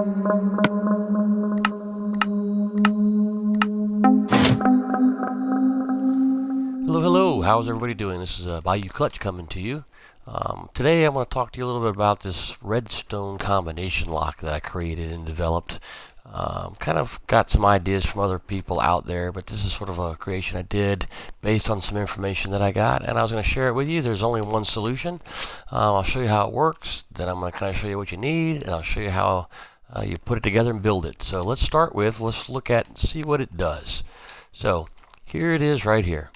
Hello, hello. How's everybody doing? This is Bayou Clutch coming to you. Today I want to talk to you a little bit about this Redstone Combination Lock that I created and developed. Kind of got some ideas from other people out there, but this is sort of a creation I did based on some information that I got, and I was going to share it with you. There's only one solution. I'll show you how it works, then I'm going to kind of show you what you need, and I'll show you how you put it together and build it. So let's start with, let's look at and see what it does. So here it is right here.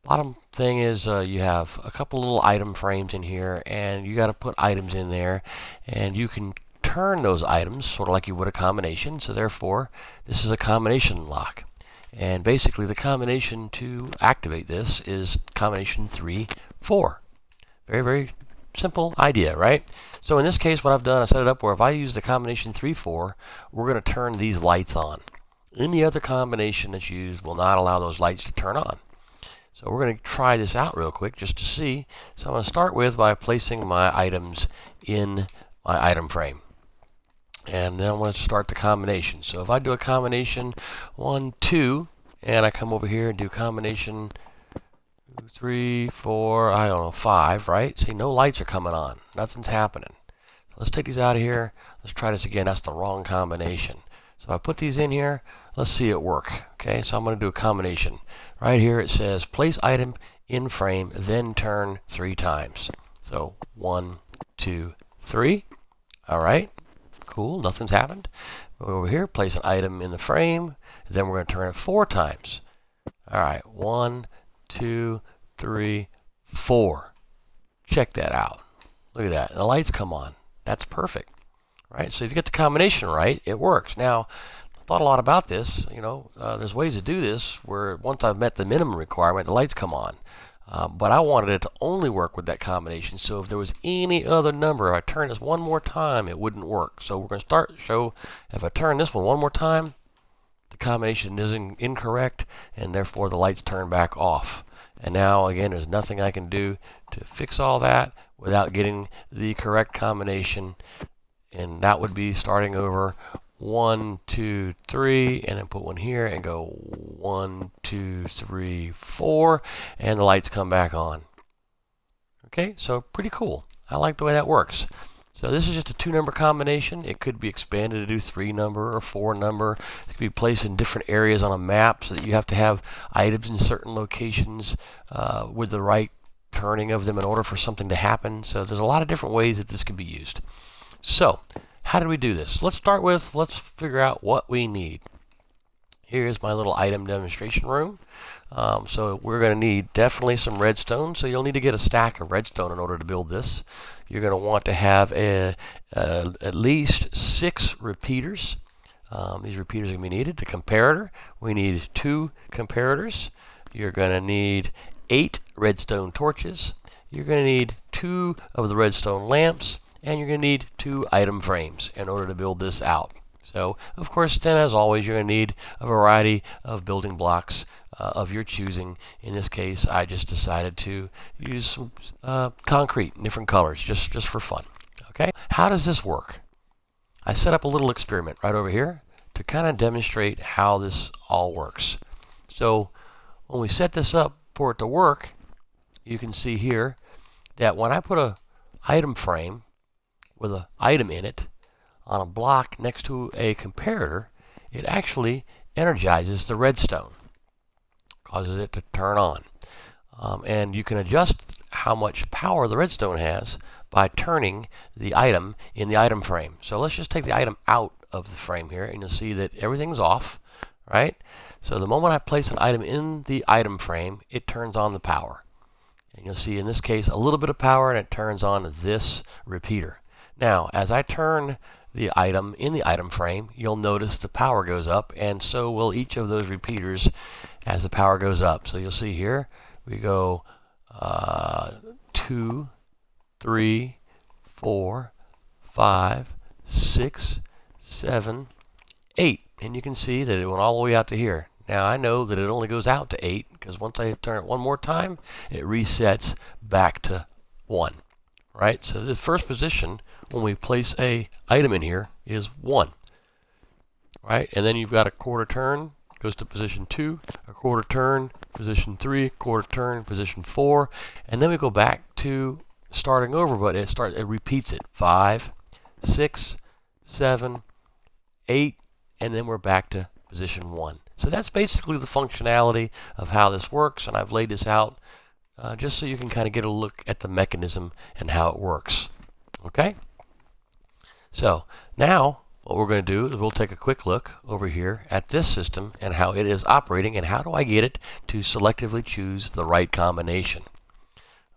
Bottom thing is you have a couple little item frames in here, and you got to put items in there, and you can turn those items sort of like you would a combination. So therefore this is a combination lock, and basically the combination to activate this is combination 3 4. Very simple idea, right? So in this case what I've done, I set it up where if I use the combination 3 4, we're going to turn these lights on. Any other combination that's used will not allow those lights to turn on. So we're going to try this out real quick just to see. So I'm going to start with by placing my items in my item frame. And then I'm going to start the combination. So if I do a combination 1, 2, and I come over here and do combination 2, 3, 4, I don't know, 5, right? See, no lights are coming on. Nothing's happening. So let's take these out of here. Let's try this again. That's the wrong combination. So I put these in here. Let's see it work. Okay, so I'm going to do a combination. Right here it says place item in frame, then turn 3 times. So 1, 2, 3. All right, cool. Nothing's happened. Go over here, place an item in the frame, then we're going to turn it 4 times. All right, 1, 2, 3, 4. Check that out. Look at that. And the lights come on. That's perfect. Right, so if you get the combination right, it works. Now, I thought a lot about this. You know, there's ways to do this where once I've met the minimum requirement, the lights come on. But I wanted it to only work with that combination. So if there was any other number, if I turn this one more time, it wouldn't work. So we're going to show if I turn this one more time, the combination is incorrect, and therefore the lights turn back off. And now, again, there's nothing I can do to fix all that without getting the correct combination. And that would be starting over 1, 2, 3, and then put one here and go 1, 2, 3, 4, and the lights come back on. Okay, so pretty cool. I like the way that works. So this is just a 2-number combination. It could be expanded to do 3-number or 4-number. It could be placed in different areas on a map so that you have to have items in certain locations with the right turning of them in order for something to happen. So there's a lot of different ways that this could be used. So, how do we do this? Let's start with, let's figure out what we need. Here's my little item demonstration room. So we're going to need definitely some redstone. So you'll need to get a stack of redstone in order to build this. You're going to want to have at least 6 repeaters. These repeaters are going to be needed. The comparator, we need 2 comparators. You're going to need 8 redstone torches. You're going to need 2 of the redstone lamps. And you're going to need 2 item frames in order to build this out. So, of course, then as always, you're going to need a variety of building blocks of your choosing. In this case, I just decided to use some concrete in different colors, just for fun. Okay? How does this work? I set up a little experiment right over here to kind of demonstrate how this all works. So, when we set this up for it to work, you can see here that when I put a item frame with an item in it on a block next to a comparator, it actually energizes the redstone, causes it to turn on. And you can adjust how much power the redstone has by turning the item in the item frame. So let's just take the item out of the frame here, and you'll see that everything's off, right? So the moment I place an item in the item frame, it turns on the power. And you'll see in this case a little bit of power, and it turns on this repeater. Now, as I turn the item in the item frame, you'll notice the power goes up, and so will each of those repeaters as the power goes up. So you'll see here, we go 2, 3, 4, 5, 6, 7, 8. And you can see that it went all the way out to here. Now I know that it only goes out to 8 because once I turn it one more time, it resets back to 1. right? So the first position when we place a item in here is 1, right? And then you've got a quarter turn, goes to position 2, a quarter turn, position 3, quarter turn, position 4, and then we go back to starting over, but it repeats it. 5, 6, 7, 8, and then we're back to position 1. So that's basically the functionality of how this works, and I've laid this out just so you can kind of get a look at the mechanism and how it works. Okay? So now what we're going to do is we'll take a quick look over here at this system and how it is operating and how do I get it to selectively choose the right combination.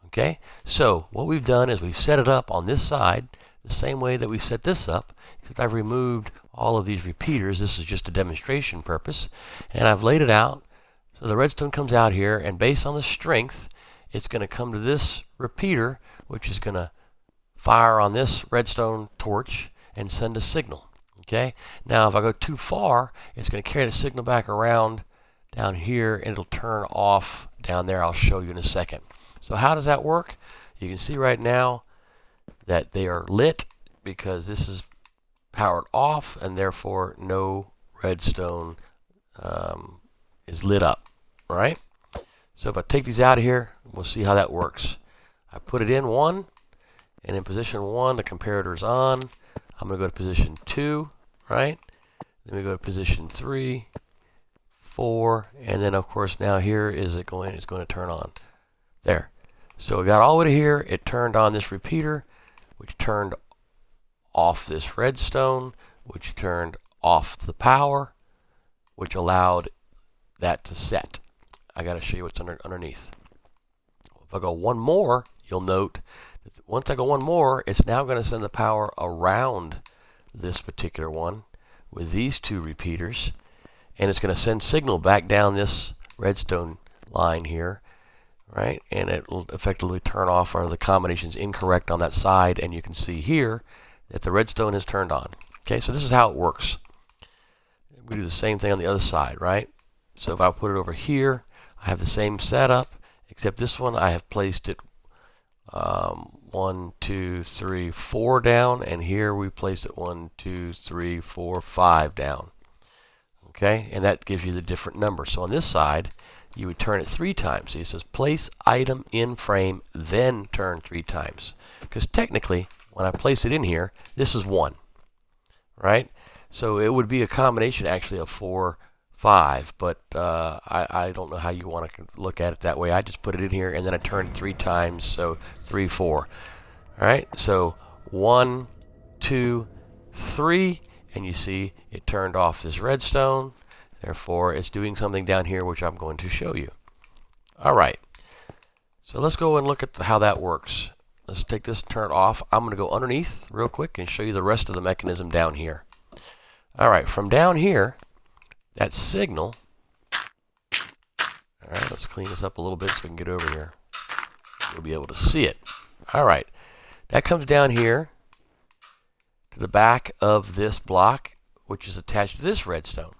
Okay? So what we've done is we've set it up on this side the same way that we've set this up, except I've removed all of these repeaters. This is just a demonstration purpose, and I've laid it out so the redstone comes out here, and based on the strength it's going to come to this repeater, which is going to fire on this redstone torch and send a signal. Okay, now if I go too far, it's going to carry the signal back around down here and it'll turn off down there. I'll show you in a second. So how does that work? You can see right now that they are lit because this is powered off, and therefore no redstone is lit up, right? So if I take these out of here, we'll see how that works. I put it in 1, and in position 1 the comparator is on. I'm going to go to position 2, right? Then we go to position 3, 4, and then of course now here it's going to turn on. There. So we got all the way to here. It turned on this repeater, which turned off this redstone, which turned off the power, which allowed that to set. I got to show you what's underneath. If I go one more, you'll note that once I go one more, it's now going to send the power around this particular one with these 2 repeaters, and it's going to send signal back down this redstone line here, right? And it will effectively turn off, or the combination's incorrect on that side, and you can see here that the redstone is turned on. Okay, so this is how it works. We do the same thing on the other side, right? So if I put it over here, I have the same setup, except this one I have placed it 1, 2, 3, 4 down, and here we placed it 1, 2, 3, 4, 5 down. Okay, and that gives you the different number. So on this side, you would turn it 3 times. See, it says place item in frame, then turn 3 times. Because technically, when I place it in here, this is 1, right? So it would be a combination actually of 4, 5, but I don't know how you want to look at it that way. I just put it in here and then I turn it 3 times, so 3, 4. All right, so 1, 2, 3, and you see it turned off this redstone. Therefore, it's doing something down here which I'm going to show you. All right, so let's go and look at how that works. Let's take this and turn it off. I'm going to go underneath real quick and show you the rest of the mechanism down here. All right, from down here, that signal, all right, let's clean this up a little bit so we can get over here. You'll be able to see it. All right, that comes down here to the back of this block, which is attached to this redstone.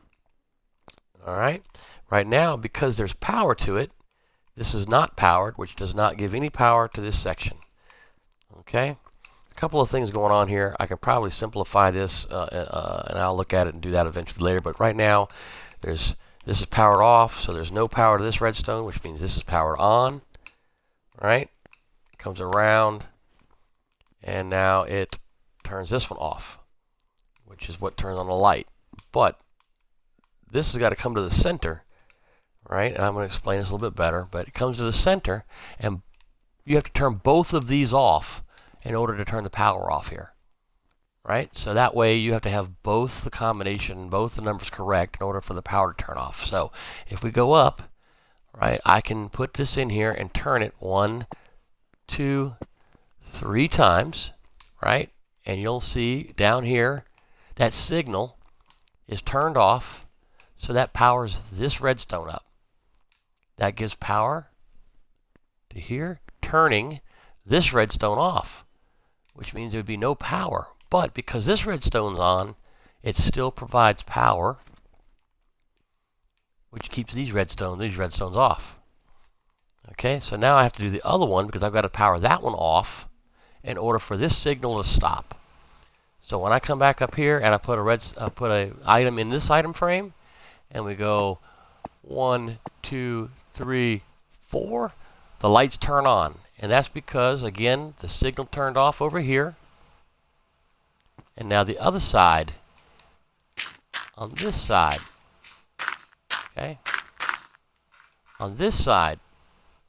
All right, right now, because there's power to it, this is not powered, which does not give any power to this section. Okay, a couple of things going on here. I can probably simplify this, and I'll look at it and do that eventually later. But right now, this is powered off, so there's no power to this redstone, which means this is powered on. Right, it comes around, and now it turns this one off, which is what turns on the light. But this has got to come to the center, right? And I'm going to explain this a little bit better. But it comes to the center, and you have to turn both of these off in order to turn the power off here, right? So that way you have to have both the combination, both the numbers correct in order for the power to turn off. So if we go up, right, I can put this in here and turn it 1, 2, 3 times, right? And you'll see down here that signal is turned off, so that powers this redstone up. That gives power to here, turning this redstone off, which means there would be no power. But because this redstone's on, it still provides power, which keeps these redstones off. Okay, so now I have to do the other one because I've got to power that one off in order for this signal to stop. So when I come back up here and I put a item in this item frame, and we go 1, 2, 3, 4, the lights turn on. And that's because, again, the signal turned off over here. And now the other side, on this side, okay, on this side,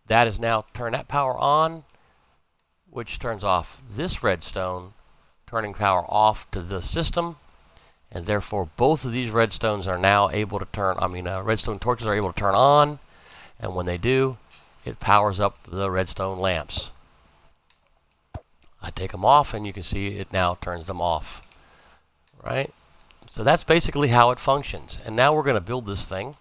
that is now turned that power on, which turns off this redstone, turning power off to the system. And therefore, both of these redstones are now able to redstone torches are able to turn on. And when they do, it powers up the redstone lamps. I take them off, and you can see it now turns them off. Right? So that's basically how it functions. And now we're going to build this thing,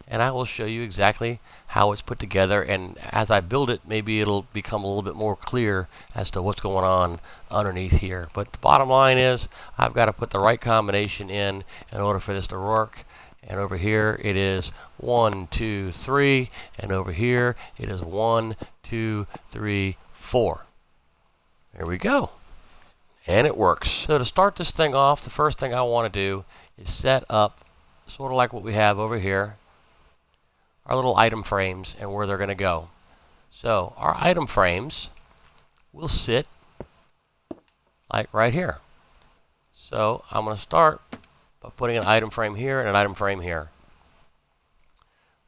and I will show you exactly how it's put together. And as I build it, maybe it'll become a little bit more clear as to what's going on underneath here. But the bottom line is, I've got to put the right combination in order for this to work. And over here it is 1, 2, 3, and over here it is 1, 2, 3, 4. There we go. And it works. So to start this thing off, the first thing I want to do is set up, sort of like what we have over here, our little item frames and where they're going to go. So our item frames will sit like right here. So I'm going to start by putting an item frame here and an item frame here.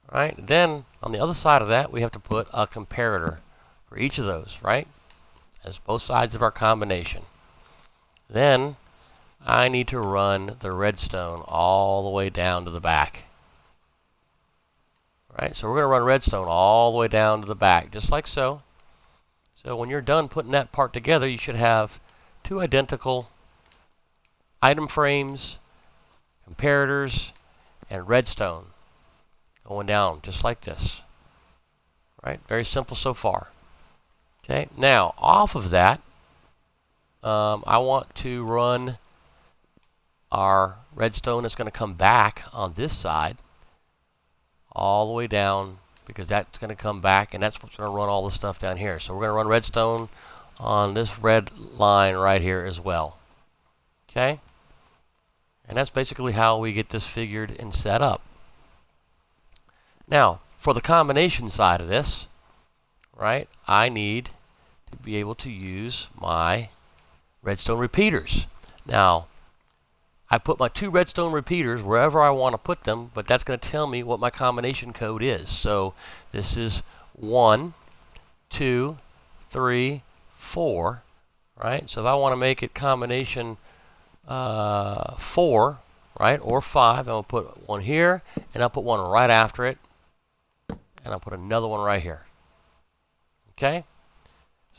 Right? Then on the other side of that, we have to put a comparator for each of those, right? As both sides of our combination. Then I need to run the redstone all the way down to the back. Right? So we're going to run redstone all the way down to the back, just like so. So when you're done putting that part together, you should have two identical item frames, comparators, and redstone going down just like this. Right? Very simple so far. Okay. Now, off of that, I want to run our redstone that's going to come back on this side all the way down, because that's going to come back, and that's what's going to run all the stuff down here. So we're going to run redstone on this red line right here as well. Okay? And that's basically how we get this figured and set up. Now, for the combination side of this, right, I need to be able to use my redstone repeaters. Now, I put my two redstone repeaters wherever I want to put them, but that's going to tell me what my combination code is. So this is 1, 2, 3, 4, right? So if I want to make it combination 4, right, or 5, I'll put one here, and I'll put one right after it, and I'll put another one right here. Okay?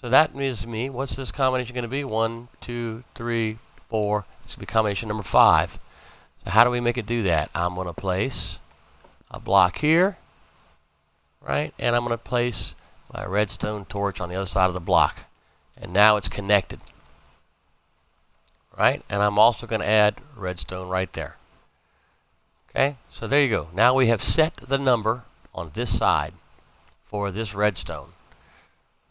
So that means to me, what's this combination going to be? 1, 2, 3, 4. It's going to be combination number 5. So how do we make it do that? I'm going to place a block here, right? And I'm going to place my redstone torch on the other side of the block. And now it's connected. Right? And I'm also going to add redstone right there. Okay? So there you go. Now we have set the number on this side for this redstone.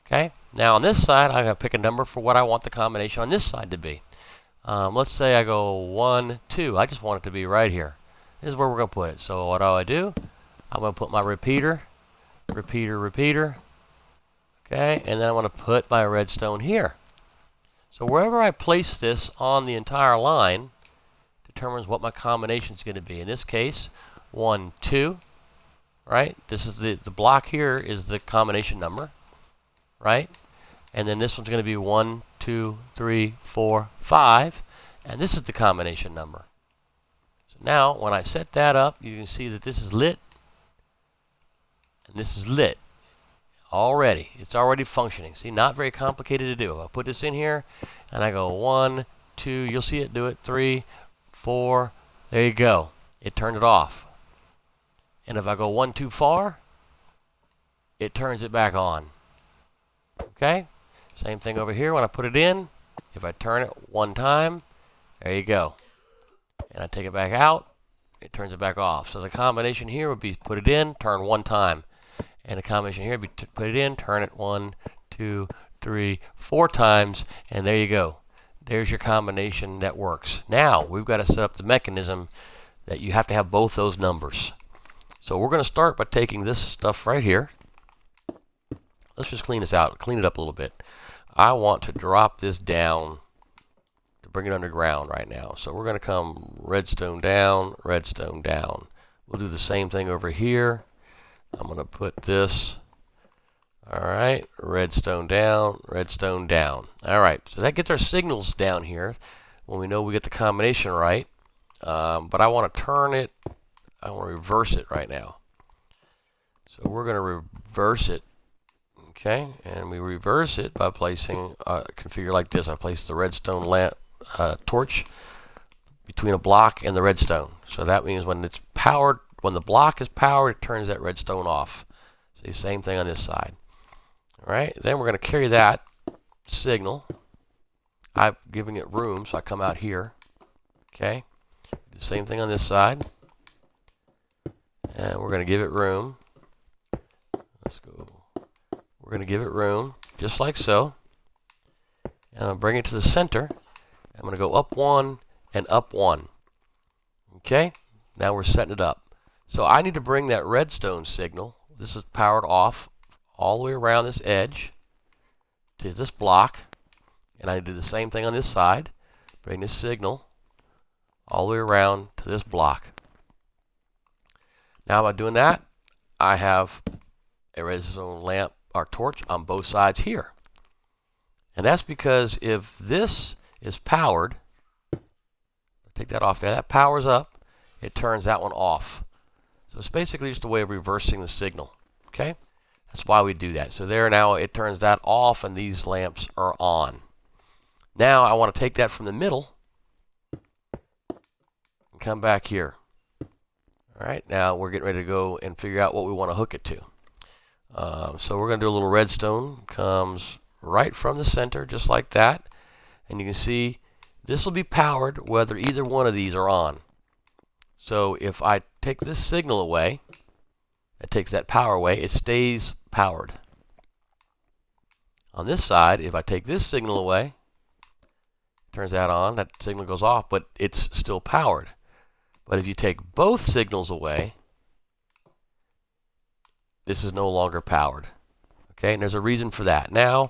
Okay? Now on this side, I'm going to pick a number for what I want the combination on this side to be. Let's say I go 1, 2. I just want it to be right here. This is where we're going to put it. So what do? I'm going to put my repeater. Okay? And then I'm going to put my redstone here. So wherever I place this on the entire line determines what my combination is going to be. In this case, 1, 2. Right? This is the block here is the combination number. Right? And then this one's going to be 1, 2, 3, 4, 5. And this is the combination number. So now, when I set that up, you can see that this is lit. And this is lit. Already. It's already functioning. See, not very complicated to do. I'll put this in here, and I go 1, 2. You'll see it do it. 3, 4. There you go. It turned it off. And if I go 1 too far, it turns it back on. Okay? Same thing over here when I put it in. If I turn it one time, there you go. And I take it back out, it turns it back off. So the combination here would be put it in, turn one time. And the combination here would be put it in, turn it 1, 2, 3, 4 times, and there you go. There's your combination that works. Now we've got to set up the mechanism that you have to have both those numbers. So we're going to start by taking this stuff right here. Let's just clean this out, clean it up a little bit. I want to drop this down to bring it underground right now. So we're going to come redstone down, redstone down. We'll do the same thing over here. I'm going to put this, alright, redstone down, redstone down. Alright, so that gets our signals down here when we know we get the combination right. But I want to turn it, I want to reverse it right now. So we're going to reverse it. Okay, and we reverse it by placing configure like this. I place the redstone lamp torch between a block and the redstone. So that means when it's powered, when the block is powered, it turns that redstone off. So same thing on this side. All right, then we're going to carry that signal. I'm giving it room, so I come out here. Okay, do the same thing on this side, and we're going to give it room. Let's go. We're going to give it room, just like so. And I'm going to bring it to the center. I'm going to go up 1 and up 1. Okay? Now we're setting it up. So I need to bring that redstone signal. This is powered off all the way around this edge to this block. And I do the same thing on this side. Bring this signal all the way around to this block. Now by doing that, I have a redstone lamp or torch on both sides here. And that's because if this is powered, take that off there, that powers up, it turns that one off. So it's basically just a way of reversing the signal. Okay? That's why we do that. So there now it turns that off and these lamps are on. Now I want to take that from the middle and come back here. Alright, now we're getting ready to go and figure out what we want to hook it to. So we're going to do a little redstone. Comes right from the center, just like that. And you can see this will be powered whether either one of these are on. So if I take this signal away, it takes that power away, it stays powered. On this side, if I take this signal away, turns that on, that signal goes off, but it's still powered. But if you take both signals away, this is no longer powered. Okay, and there's a reason for that. Now,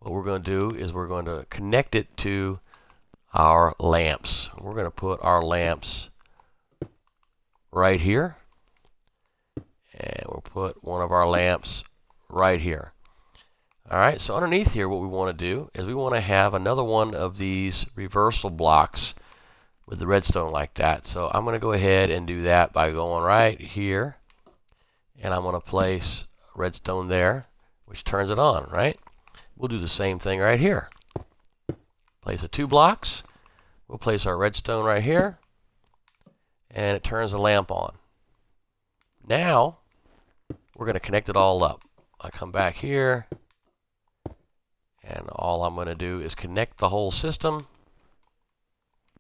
what we're going to do is we're going to connect it to our lamps. We're going to put our lamps right here. And we'll put one of our lamps right here. Alright, so underneath here what we want to do is we want to have another one of these reversal blocks with the redstone like that. So I'm going to go ahead and do that by going right here. And I'm going to place redstone there, which turns it on, right? We'll do the same thing right here. Place the 2 blocks. We'll place our redstone right here. And it turns the lamp on. Now, we're going to connect it all up. I come back here. And all I'm going to do is connect the whole system.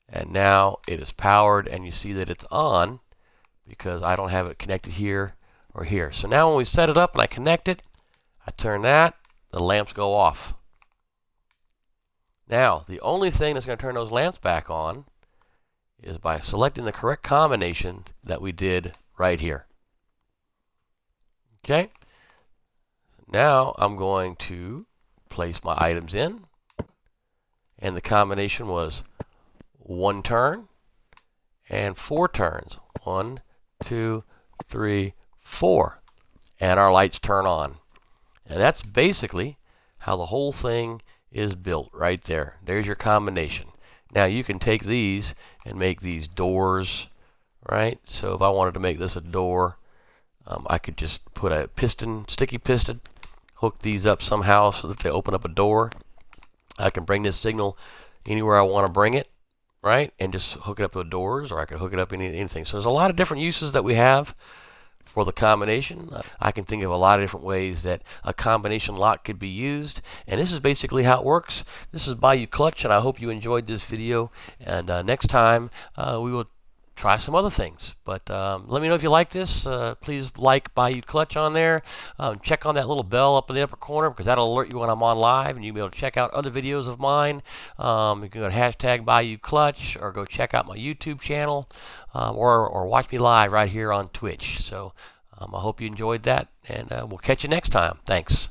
And now it is powered. And you see that it's on because I don't have it connected here or here. So now when we set it up and I connect it, I turn that, the lamps go off. Now, the only thing that's going to turn those lamps back on is by selecting the correct combination that we did right here. Okay? Now I'm going to place my items in, and the combination was 1 turn and 4 turns. 1, 2, 3, 4, and our lights turn on. And that's basically how the whole thing is built right there. There's your combination. Now you can take these and make these doors, right? So if I wanted to make this a door, I could just put a piston, sticky piston, hook these up somehow so that they open up a door. I can bring this signal anywhere I want to bring it, right? And just hook it up to doors, or I could hook it up in anything. So there's a lot of different uses that we have for the combination. I can think of a lot of different ways that a combination lock could be used, and this is basically how it works. This is Bayou Clutch, and I hope you enjoyed this video, and next time we will try some other things. But let me know if you like this. Please like Bayou Clutch on there. Check on that little bell up in the upper corner because that'll alert you when I'm on live, and you'll be able to check out other videos of mine. You can go to hashtag Bayou Clutch or go check out my YouTube channel, or watch me live right here on Twitch. So I hope you enjoyed that, and we'll catch you next time. Thanks.